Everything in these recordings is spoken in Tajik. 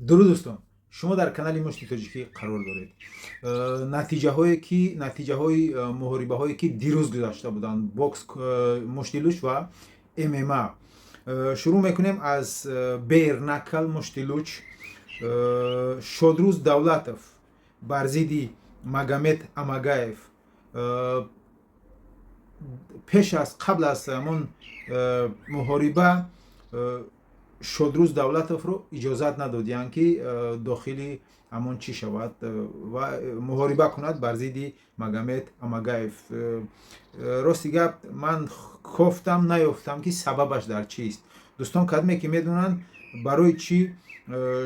درود دوستان، شما در کانال مشتی تاجیکی قرار دارید. نتیجه های محاربه هایی که دیروز گذشته بودند، بوکس، مشتیلوچ و MMA. شروع میکنیم از بیرنکل مشتیلوچ. شودروز دولتов بر ضد магомед амагаев پیش از قبل از همون محاربه شودروز دولتов رو اجازت ندادند که داخلی همون چی شود و محاربه کند بر ضد магомед амагаев. راستی گپ من خفتم نیافتم که سببش در چیست. دوستان کدومی که میدونن برای چی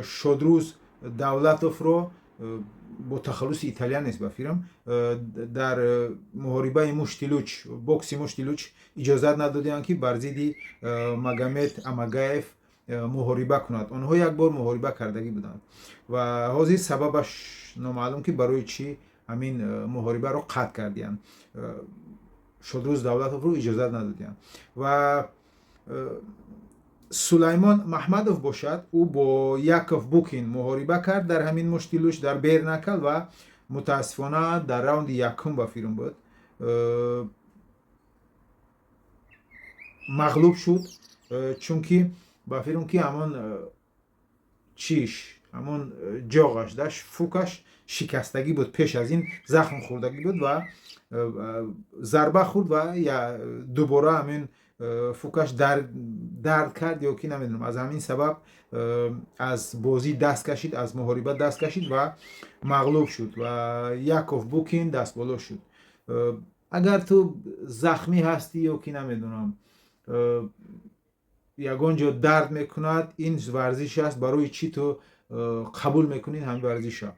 شودروز دولتов رو با تخلص ایتالیان است بفیرم در محاربه مشتیلوچ، بوکس مشتیلوچ اجازت ندادند که بر ضد магомед амагаев محاربه کند. آنها یک بار محاربه کردگی بودند و حاضر سببش نامعلوم که برای چی همین محاربه رو قطع کردند. شودروز دولتов رو اجازت ندادند و سلیمان محمدов باشد، او با یاکوف بوکین محاربه کرد در همین مشتیلوچ در بیرنکل و متاسفانه در راوند یکم با فیرم بود مغلوب شد، چون که با فیرم که همون چیش همون جاغش داشت فوکش شکستگی بود، پیش از این زخم خوردگی بود و ضربه خورد و یا دوباره همین فوکش درد کرد یا کی نمیدونم. از همین سبب از بازی دست کشید، از محاربه دست کشید و مغلوب شد و یاکوف بوکین دست بالا شد. اگر تو زخمی هستی یا کی نمیدونم یگان جا درد میکند، این ورزش است برای چی تو قبول میکنین همین ورزش ها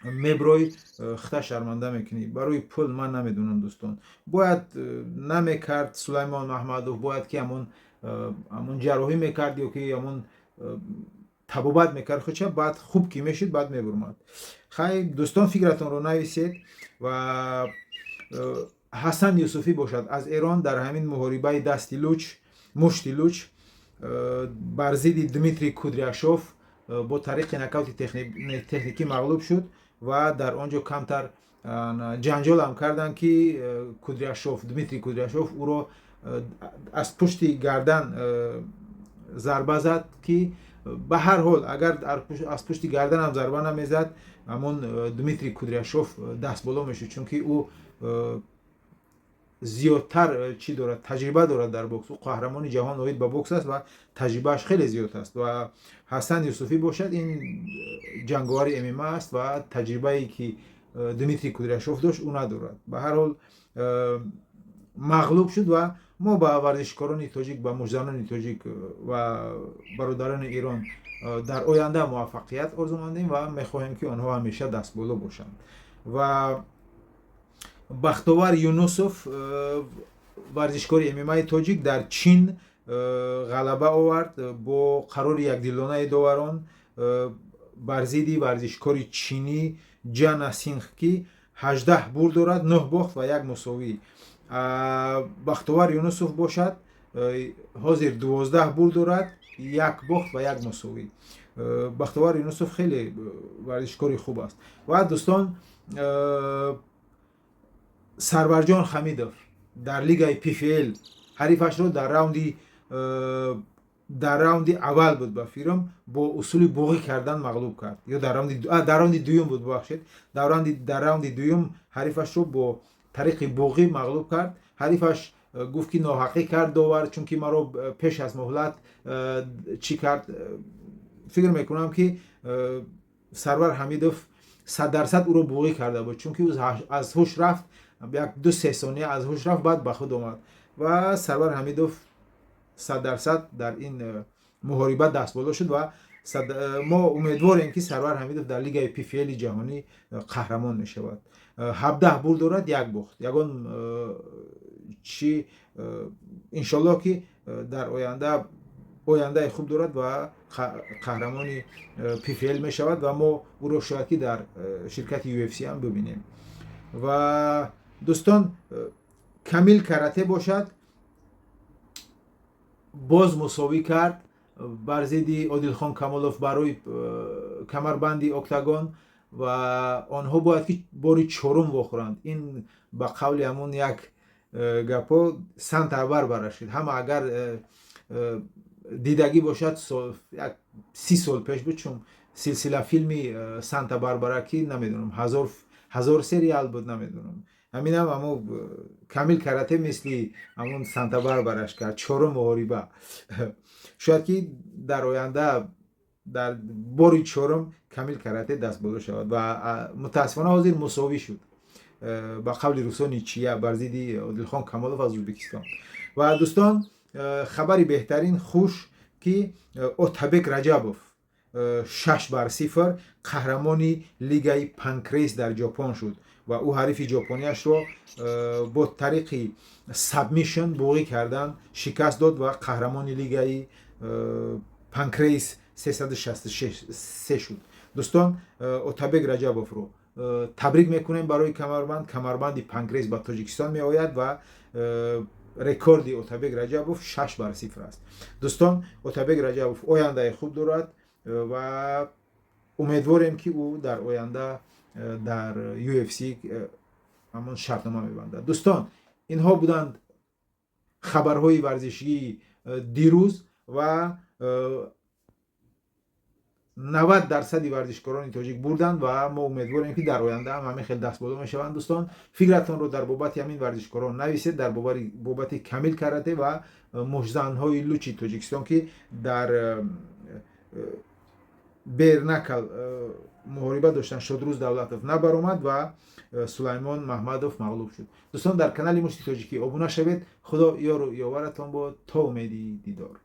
میبروی خطا شرمنده میکنی برای پول. من نمیدونم دوستان، باید نمیکرد سلیمان محمدов، باید که همون جراحی میکرد یا که همون طبابت میکرد خودش، بعد خوب که میشید بعد میبرمد. خیلی دوستان فکرتون رو نویسید و حسن یوسفی باشد از ایران در همین محاربه دستیلوچ مشتیلوچ بر ضد دمیتری کودریاشوف با طریق نکاوت تکنیکی مغلوب شد و در آنجا کمتر جنجال هم کردن که دمیتری کودریاشوف او رو از پشت گردن ضربه زد که به هر حال اگر از پشت گردن هم ضربه نمیزد همون دمیتری کودریاشوف دست بالا میشد، چون که او زیادتر چی دارد، تجربه دارد در بوکس. او قهرمان جهان اوید به بوکس است و تجربهش خیلی زیاد است و حسن یوسفی باشد این جنگاور MMA است و تجربه ای که دمیتری کودریاشوف داشت او ندارد. به هر حال مغلوب شد و ما به ورزشکاران تاجیک، به مجدانان تاجیک و برادران ایران در آینده موفقیت آرزو مندیم و میخواهیم که آنها همیشه دست بالا باشند. و بختیار یونوسوف ورزشکار MMA تاجیک در چین غلبه آورد با قرار یکدلانه داوران بر ضد ورزشکار چینی جانا سینگ که 18 برد دارد، 9 باخت و 1 مساوی. بختیار یونوسوف باشد حاضر 12 برد دارد، 1 باخت و 1 مساوی. بختیار یونوسوف خیلی ورزشکار خوب است. و دوستان سرورجان خمیدov در لیگ PFL حریفش رو در راوند اول بود با فیرم با اصول بوغی کردن مغلوب کرد، یا در راوند دوم بود ببخشید، در راوند دوم حریفش رو با طریق بوغی مغلوب کرد. حریفش گفت که ناحقی کرد داور، چون که ما رو پیش از مهلت چی کرد. فکر میکنم که سرور حمیدov 100% او رو بوغی کرده بود، چون که از هوش رفت، یک 2-3 ثانیه از هوش رفت بعد به خود آمد و سرور حمیدov 100% در این محاربه دست بالا شد و ما امیدواریم که سرور حمیدov در لیگ PFL جهانی قهرمان می شود. 17 برد دارد، 1 باخت. یگان چی انشالله که در آینده خوب دارد و قهرمان PFL می شود و ما او را شاید که در شرکت UFC هم ببینیم. و دوستان کمیل کراته باشد باز مساوی کرد بر ضد عادل خان کمالوف برای камарбанди октагон ва онҳо бояд ки бори чорум вохӯранд. Ин ба қавли ҳамон як гапо санта барбара шуд. Ҳама агар дидагӣ бошад, як 30 сол пеш буд, чун силсила филми санта барбара ки намедонам 1000 сериал буд, намедонам. ҳаминам ҳамо камил карате мисли ҳамон санта барбараш кард, чорум моҳориба. шояд ки дар оянда дар бори чорум камил карате дастболо шавад ва мутаассифона ҳозир мусовӣ шуд ба қавли русони чия бар зидди Одилхон Камолов аз Ӯзбекистон. ва дӯстон, хабари беҳтарин хуш ки Отабек Раҷабов 6-0 қаҳрамони лигаи Панкрейс дар ҷопон шуд ва ӯ ҳарифи ҷопониашро бо тариқи сабмишн буғӣ кардан шикаст дод ва қаҳрамони лигаи Панкрейс 363 шуд. дӯстон, Отабек Раҷабовро табрик мекунем барои камарбанди Панкрейс ба Тоҷикистон меояд ва рекорди Отабек Раҷабов 6-0 аст. дӯстон, Отабек Раҷабов ояндаи хуб дорад ва умедворем ки ӯ дар оянда дар UFC ҳамон шартнома мебандад. дӯстон, инҳо буданд хабарҳои варзишии дирӯз ва 90% варзишкорони тоҷик бурданд ва мо умедворем ки дар оянда ҳам ҳамин хел дастболо мешаванд. дӯстон, фикратонро дар бобати ҳамин варзишкорон нависед, дар бобати камил карате ва мушзанҳои лучи Тоҷикистон ки дар бернакал муҳориба доштанд. Шодрӯз Давлатов набаромад ва Сулаймон Маҳмадов мағлуб шуд. дӯстон, дар канали Мушти Тоҷикӣ обуна шавед. худо ёру ёваратон бод. То умеди дидор.